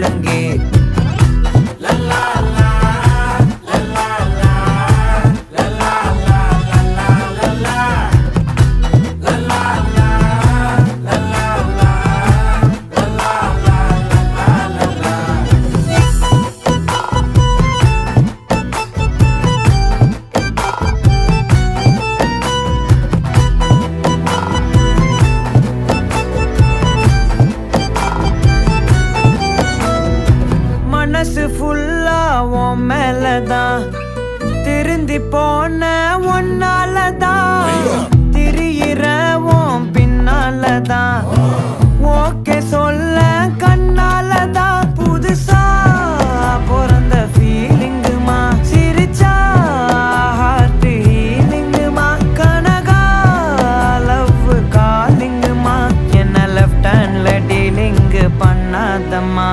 முழங்கே. மனசு ஃபுல்லா உன் மேலதான், திருந்தி போன ஒன்னாலதான், திரியிற உன் பின்னாலதான், ஓகே சொல்ல கண்ணாலதான். புதுசா பிறந்த ஃபீலிங்குமா, சிரிச்சா ஹார்ட் ஹீலிங்குமா, கனகா லவ் காலிங்குமா, என்ன லெஃப்ட் ஹேண்ட்ல டீலிங்கு பண்ணாதம்மா.